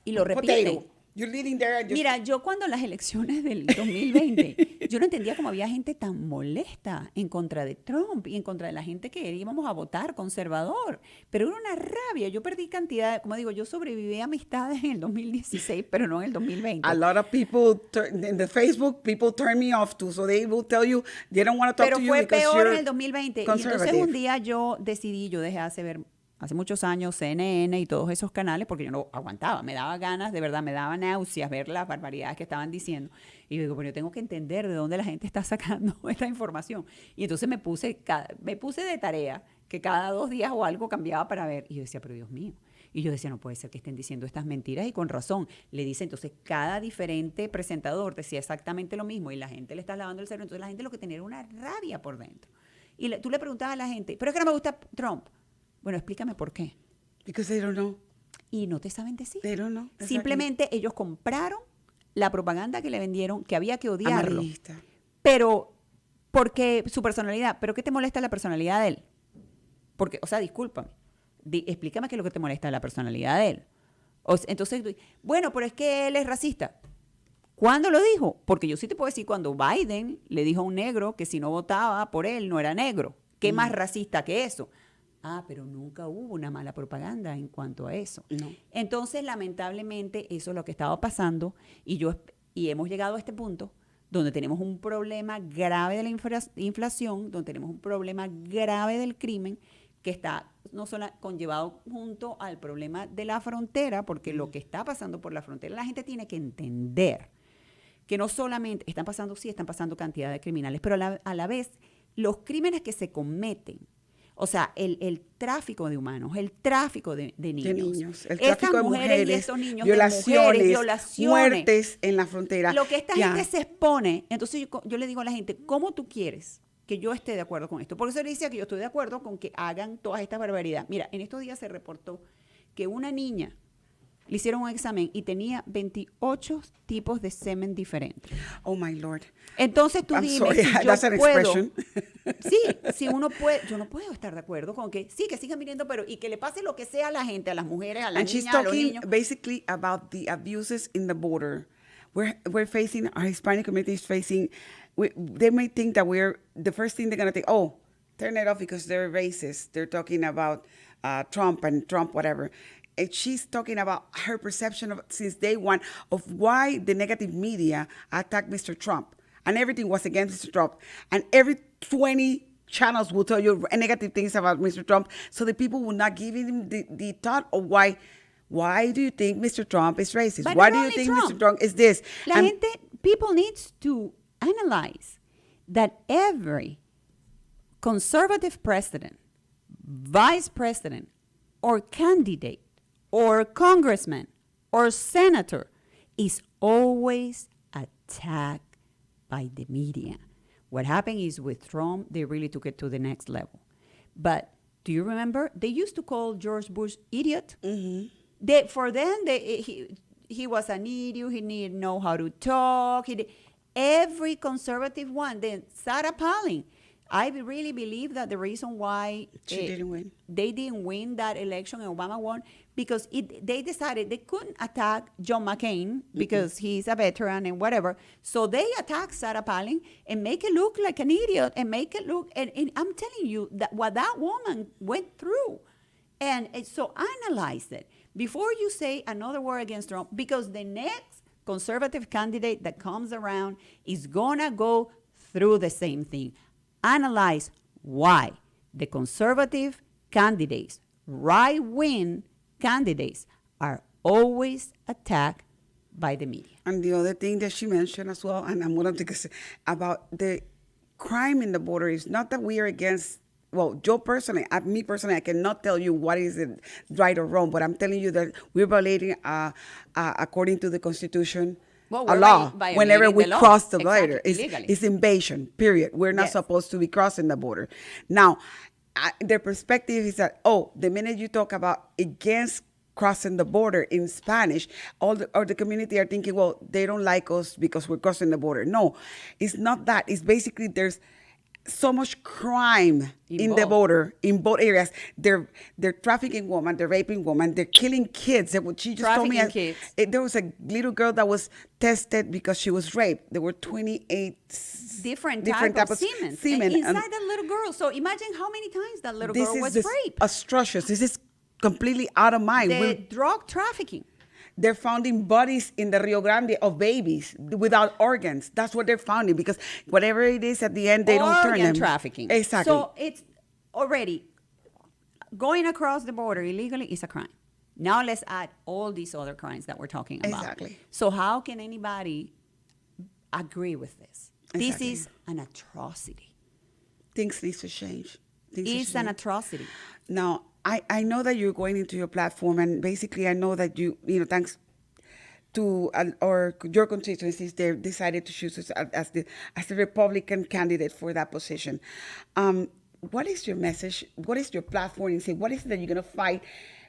y lo repiten. You're leading there and Mira, yo cuando las elecciones del 2020, yo no entendía cómo había gente tan molesta en contra de Trump y en contra de la gente que íbamos a votar conservador. Pero era una rabia. Yo perdí cantidad, como digo, yo sobreviví a amistades en el 2016, pero no en el 2020. A lot of people, in the Facebook, people turn me off too, so they will tell you they don't want to talk to you because Pero fue peor you're en el 2020. Y entonces un día yo dejé de ver hace muchos años CNN y todos esos canales porque yo no aguantaba, me daba ganas, de verdad, me daba náuseas ver las barbaridades que estaban diciendo. Y yo digo, pero yo tengo que entender de dónde la gente está sacando esta información. Y entonces me puse de tarea que cada 2 días o algo cambiaba para ver. Y yo decía, pero Dios mío. Y yo decía, no puede ser que estén diciendo estas mentiras y con razón. Le dice, entonces, cada diferente presentador decía exactamente lo mismo y la gente le está lavando el cerebro. Entonces la gente lo que tenía era una rabia por dentro. Y tú le preguntabas a la gente, pero es que no me gusta Trump. Bueno, explícame por qué. Because they don't know. Y no te saben decir. They don't know. Exactly. Simplemente ellos compraron la propaganda que le vendieron, que había que odiarlo. Amarillista. Pero, porque su personalidad, ¿pero qué te molesta la personalidad de él? Porque, o sea, discúlpame, explícame qué es lo que te molesta de la personalidad de él. Entonces, bueno, pero es que él es racista. ¿Cuándo lo dijo? Porque yo sí te puedo decir cuando Biden le dijo a un negro que si no votaba por él no era negro. ¿Qué más racista que eso? Ah, pero nunca hubo una mala propaganda en cuanto a eso. No. Entonces, lamentablemente, eso es lo que estaba pasando y hemos llegado a este punto donde tenemos un problema grave de la inflación, donde tenemos un problema grave del crimen que está no solo conllevado junto al problema de la frontera, porque lo que está pasando por la frontera, la gente tiene que entender que no solamente están pasando cantidad de criminales, pero a la vez los crímenes que se cometen, o sea, el tráfico de humanos, el tráfico de niños, el tráfico de mujeres, y estos niños, violaciones, muertes en la frontera. Lo que esta gente se expone, entonces yo le digo a la gente, ¿cómo tú quieres que yo esté de acuerdo con esto? Por eso le decía que yo estoy de acuerdo con que hagan todas estas barbaridades. Mira, en estos días se reportó que una niña le hicieron un examen y tenía 28 tipos de semen diferentes. Oh, my Lord. Entonces tú dime sorry, si that's yo an puedo... expression. Sí, si uno puede... Yo no puedo estar de acuerdo con que sí, que sigan viniendo, pero y que le pase lo que sea a la gente, a las mujeres, a las niñas, a los niños. And she's talking basically about the abuses in the border. we're facing, our Hispanic community is facing, they may think that the first thing they're going to think, oh, turn it off because they're racist. They're talking about Trump and Trump, whatever. And she's talking about her perception of since day one of why the negative media attacked Mr. Trump. And everything was against Mr. Trump. And every 20 channels will tell you negative things about Mr. Trump. So the people will not give him the thought of why do you think Mr. Trump is racist? But Why not do you only think Trump. Mr. Trump is this? People needs to analyze that every conservative president, vice president, or candidate, or congressman, or senator is always attacked by the media. What happened is with Trump, they really took it to the next level. But do you remember? They used to call George Bush idiot. Mm-hmm. For them, he was an idiot. He didn't know how to talk. Every conservative one, then Sarah Palin. I really believe that the reason why she didn't win. They didn't win that election and Obama won because they decided they couldn't attack John McCain because he's a veteran and whatever. So they attacked Sarah Palin and make it look like an idiot and make it look, and I'm telling you that what that woman went through. And so analyze it before you say another word against Trump, because the next conservative candidate that comes around is gonna go through the same thing. Analyze why the conservative candidates, right-wing candidates, are always attacked by the media. And the other thing that she mentioned as well, and I'm going to take about the crime in the border, is not that we are against, well, me personally, I cannot tell you what is it right or wrong, but I'm telling you that we're violating, according to the Constitution, a law whenever we cross the border. It's invasion, period. We're not supposed to be crossing the border. Now, their perspective is that, the minute you talk about against crossing the border in Spanish, all the community are thinking, well, they don't like us because we're crossing the border. No, it's not that. It's basically there's so much crime in the border, in both areas. They're trafficking women, they're raping women, they're killing kids. She just told me there was a little girl that was tested because she was raped. There were 28 different types of semen inside that little girl. So imagine how many times that little girl was raped. Atrocious. This is completely out of mind. The drug trafficking. They're finding bodies in the Rio Grande of babies without organs. That's what they're finding, because whatever it is at the end, they don't turn them. Organ trafficking. Exactly. So it's already going across the border illegally is a crime. Now let's add all these other crimes that we're talking about. Exactly. So how can anybody agree with this? Exactly. This is an atrocity. Things need to change. It's an atrocity. Now, I know that you're going into your platform, and basically I know that you thanks to or your constituencies, they decided to choose us as the Republican candidate for that position. What is your message? What is your platform? And say, what is it that you're going to fight?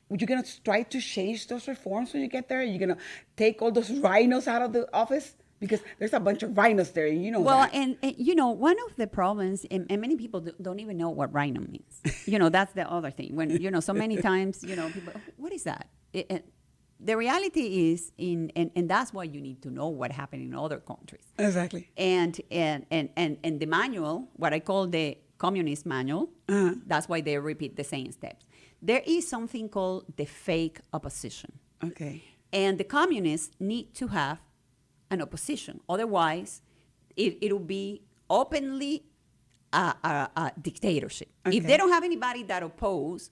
You're going to try to change those reforms when you get there? You're going to take all those rhinos out of the office? Because there's a bunch of rhinos there, and and one of the problems, and many people don't even know what rhino means. That's the other thing. When, so many times, people, what is that? The reality is, and that's why you need to know what happened in other countries. Exactly. And the manual, what I call the communist manual, that's why they repeat the same steps. There is something called the fake opposition. Okay. And the communists need to have an opposition. Otherwise, it will be openly a dictatorship. Okay. If they don't have anybody that oppose,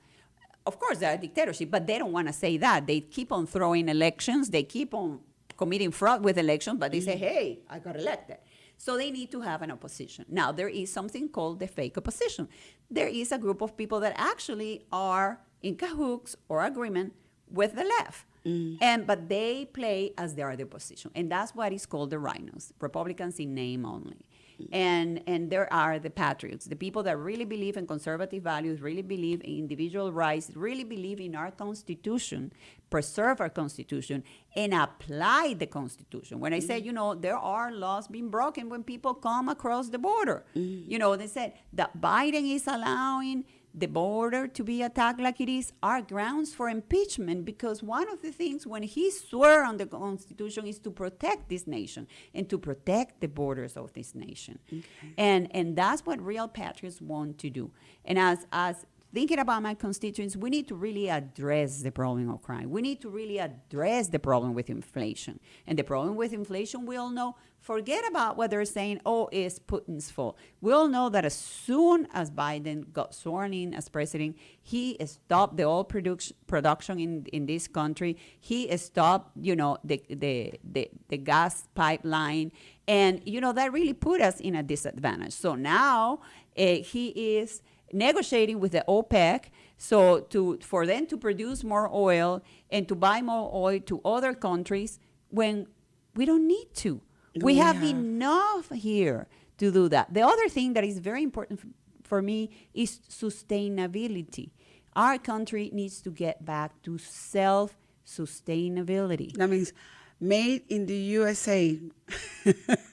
of course they're a dictatorship, but they don't want to say that. They keep on throwing elections. They keep on committing fraud with elections, but they say, hey, I got elected. So they need to have an opposition. Now, there is something called the fake opposition. There is a group of people that actually are in cahoots or agreement with the left. But they play as they are the opposition. And that's what is called the rhinos, Republicans in name only. And there are the patriots, the people that really believe in conservative values, really believe in individual rights, really believe in our Constitution, preserve our Constitution, and apply the Constitution. When I say, there are laws being broken when people come across the border. They said that Biden is allowing the border to be attacked like it is are grounds for impeachment, because one of the things when he swore on the Constitution is to protect this nation and to protect the borders of this nation. And that's what real patriots want to do. And as thinking about my constituents, we need to really address the problem of crime. We need to really address the problem with inflation. And the problem with inflation, we all know, forget about what they're saying, it's Putin's fault. We all know that as soon as Biden got sworn in as president, he stopped the oil production in this country. He stopped, the gas pipeline. And, that really put us in a disadvantage. So now he is negotiating with the OPEC for them to produce more oil and to buy more oil to other countries when we don't need to. We have enough here to do that. The other thing that is very important for me is sustainability. Our country needs to get back to self-sustainability. That means made in the USA.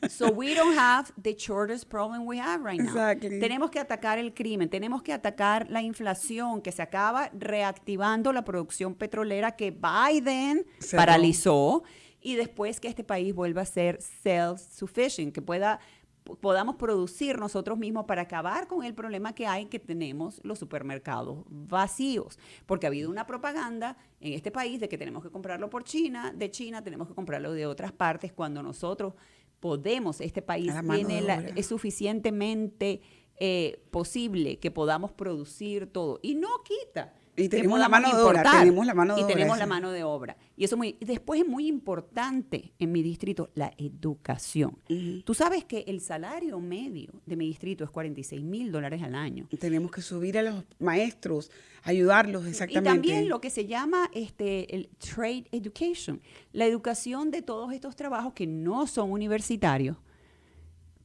So we don't have the shortest problem we have right now. Exactly. Tenemos que atacar el crimen, tenemos que atacar la inflación que se acaba reactivando la producción petrolera que Biden paralizó, y después que este país vuelva a ser self-sufficient, que podamos producir nosotros mismos para acabar con el problema que hay, que tenemos los supermercados vacíos, porque ha habido una propaganda en este país de que tenemos que comprarlo de China tenemos que comprarlo de otras partes, cuando nosotros podemos, este país es suficientemente posible que podamos producir todo, y no quita. Y tenemos la mano de obra, tenemos la mano de obra. Y eso después es muy importante en mi distrito, la educación. Tú sabes que el salario medio de mi distrito es $46,000 al año. Tenemos que subir a los maestros, ayudarlos exactamente. Y también lo que se llama el trade education, la educación de todos estos trabajos que no son universitarios,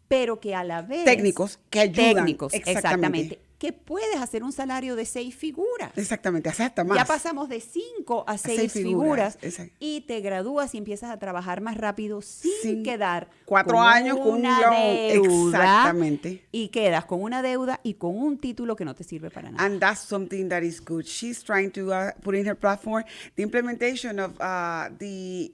pero que a la vez... Técnicos, que ayudan. Técnicos, exactamente. Que puedes hacer un salario de 6 figuras. Exactamente, hasta más. Ya pasamos de 5 a 6 figuras y te gradúas y empiezas a trabajar más rápido sin quedar 4 años con una deuda. Exactamente. Y quedas con una deuda y con un título que no te sirve para nada. And that's something that is good. She's trying to put in her platform the implementation of the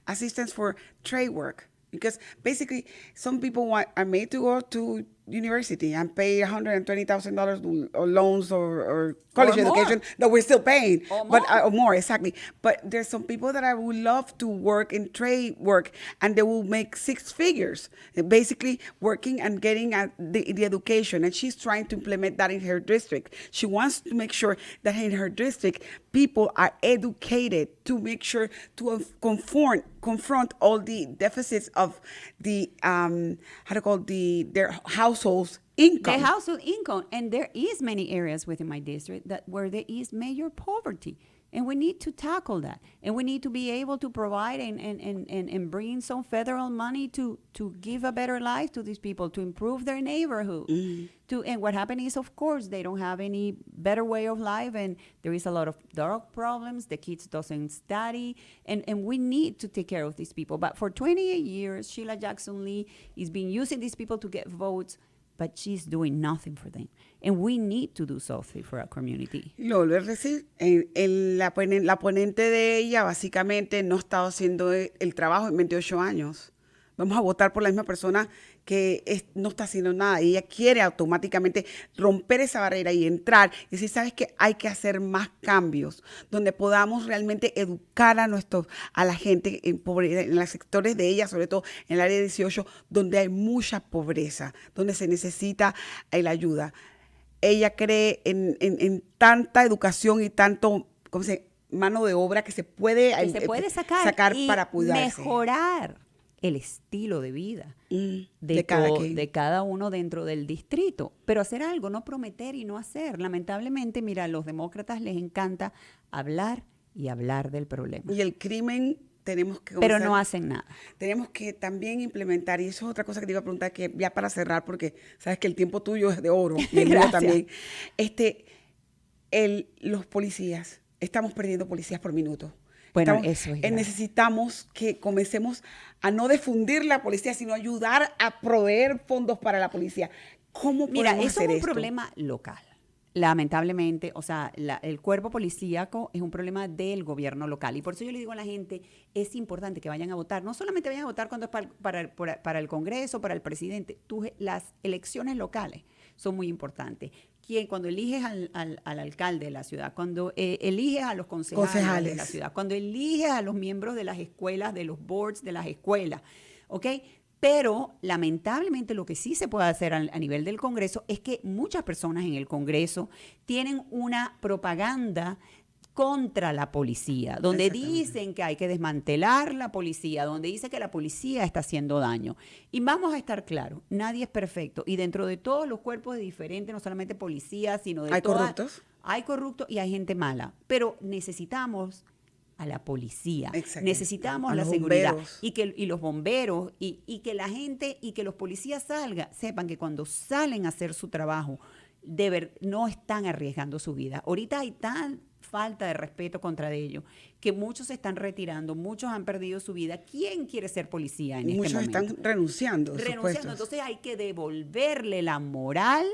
assistance for trade work. Because basically, some people are made to go to university and pay $120,000 or loans or college education that we're still paying, or more, exactly. But there's some people that I would love to work in trade work, and they will make 6 figures, basically working and getting the education. And she's trying to implement that in her district. She wants to make sure that in her district, people are educated to make sure to confront all the deficits of the their households income. The household income, and there is many areas within my district where there is major poverty, and we need to tackle that, and we need to be able to provide and bring some federal money to give a better life to these people, to improve their neighborhood. And what happened is, of course, they don't have any better way of life, and there is a lot of drug problems. The kids doesn't study, and we need to take care of these people. But for 28 years, Sheila Jackson Lee has been using these people to get votes, but she's doing nothing for them. And we need to do something for our community. Lo vuelvo a decir, la ponente de ella básicamente no ha estado haciendo el trabajo en 28 años. Vamos a votar por la misma persona que no está haciendo nada. Y ella quiere automáticamente romper esa barrera y entrar y decir, ¿sabes qué? Hay que hacer más cambios, donde podamos realmente educar a la gente en los sectores de ella, sobre todo en el área 18, donde hay mucha pobreza, donde se necesita la ayuda. Ella cree en tanta educación y tanto, mano de obra que se puede sacar y para cuidarse. Mejorar el estilo de vida de cada uno dentro del distrito. Pero hacer algo, no prometer y no hacer. Lamentablemente, mira, a los demócratas les encanta hablar y hablar del problema. Y el crimen tenemos que... Pero no hacen nada. Tenemos que también implementar, y eso es otra cosa que te iba a preguntar, que ya para cerrar, porque sabes que el tiempo tuyo es de oro, y el mío también. Los policías, estamos perdiendo policías por minuto. Bueno, eso es grave. Necesitamos que comencemos a no difundir la policía, sino ayudar a proveer fondos para la policía. ¿Cómo podemos hacer esto? Eso es un problema local. Lamentablemente, o sea, el cuerpo policíaco es un problema del gobierno local. Y por eso yo le digo a la gente, es importante que vayan a votar. No solamente vayan a votar cuando es para el Congreso, para el presidente. Las elecciones locales son muy importantes. Cuando eliges al alcalde de la ciudad, cuando eliges a los concejales de la ciudad, cuando eliges a los miembros de las escuelas, de los boards de las escuelas, ¿ok? Pero lamentablemente lo que sí se puede hacer a nivel del Congreso es que muchas personas en el Congreso tienen una propaganda contra la policía, donde dicen que hay que desmantelar la policía, donde dice que la policía está haciendo daño. Y vamos a estar claros, nadie es perfecto. Y dentro de todos los cuerpos diferentes, no solamente policías, sino de ¿Hay corruptos? Hay corruptos y hay gente mala. Pero necesitamos a la policía, necesitamos a la seguridad y los bomberos y que la gente y que los policías sepan que cuando salen a hacer su trabajo no están arriesgando su vida. Ahorita hay tan falta de respeto contra ellos que muchos se están retirando, muchos han perdido su vida. ¿Quién quiere ser policía en este momento? Muchos están renunciando. Entonces hay que devolverle la moral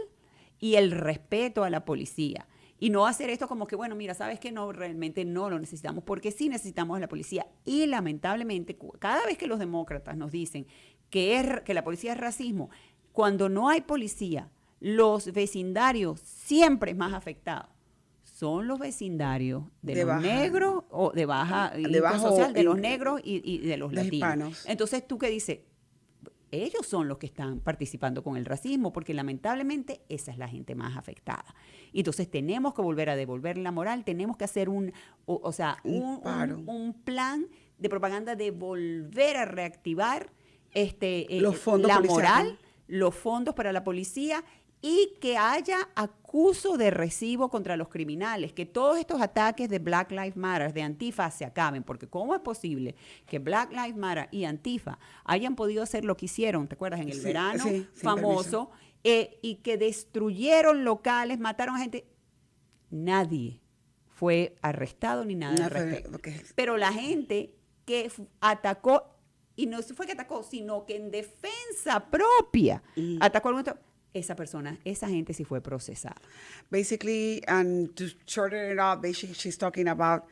y el respeto a la policía. Y no hacer esto como que, bueno, mira, ¿sabes qué? No, realmente no lo necesitamos, porque sí necesitamos a la policía. Y lamentablemente, cada vez que los demócratas nos dicen que la policía es racismo, cuando no hay policía, los vecindarios siempre más afectados son los vecindarios de los negros o de baja social, de los negros y de los latinos. Hispanos. Entonces, ¿tú qué dices? Ellos son los que están participando con el racismo, porque lamentablemente esa es la gente más afectada. Y entonces tenemos que volver a devolver la moral, tenemos que hacer un plan de propaganda de volver a reactivar los fondos la policiales, moral, los fondos para la policía y que haya acuso de recibo contra los criminales, que todos estos ataques de Black Lives Matter, de Antifa, se acaben, porque ¿cómo es posible que Black Lives Matter y Antifa hayan podido hacer lo que hicieron, te acuerdas, en el verano famoso, y que destruyeron locales, mataron a gente? Nadie fue arrestado ni nada al respecto. Pero la gente que atacó, y no fue que atacó, sino que en defensa propia atacó al momento, esa gente sí fue procesada. Basically, and to shorten it up, basically she's talking about,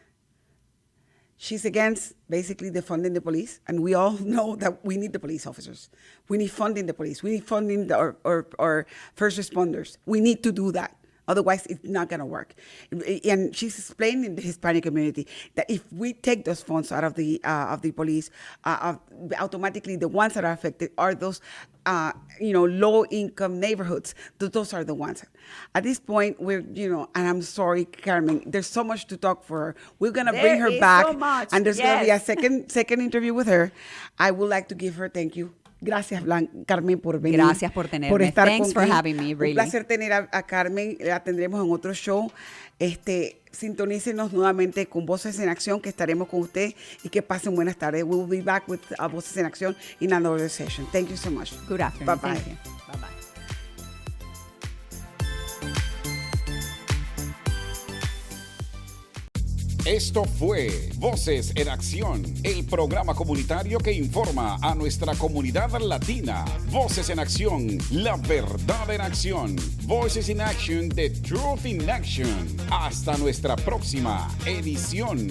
she's against basically defunding the police, and we all know that we need the police officers. We need funding the police. We need funding our first responders. We need to do that. Otherwise, it's not going to work. And she's explaining in the Hispanic community that if we take those funds out of the police, automatically the ones that are affected are those, low-income neighborhoods. Those are the ones. At this point, and I'm sorry, Carmen, there's so much to talk for her. We're going to bring her back, so much. And there's going to be a second interview with her. I would like to give her thank you. Gracias, Carmen, por venir. Gracias por tenerme. Por estar Thanks for having me, really. Un placer tener a Carmen. La tendremos en otro show. Sintonícenos nuevamente con Voces en Acción, que estaremos con usted, y que pasen buenas tardes. We will be back with Voces en Acción in another session. Thank you so much. Good afternoon. Bye-bye. Thank you. Bye-bye. Esto fue Voces en Acción, el programa comunitario que informa a nuestra comunidad latina. Voces en Acción, la verdad en acción. Voices in Action, the truth in action. Hasta nuestra próxima edición.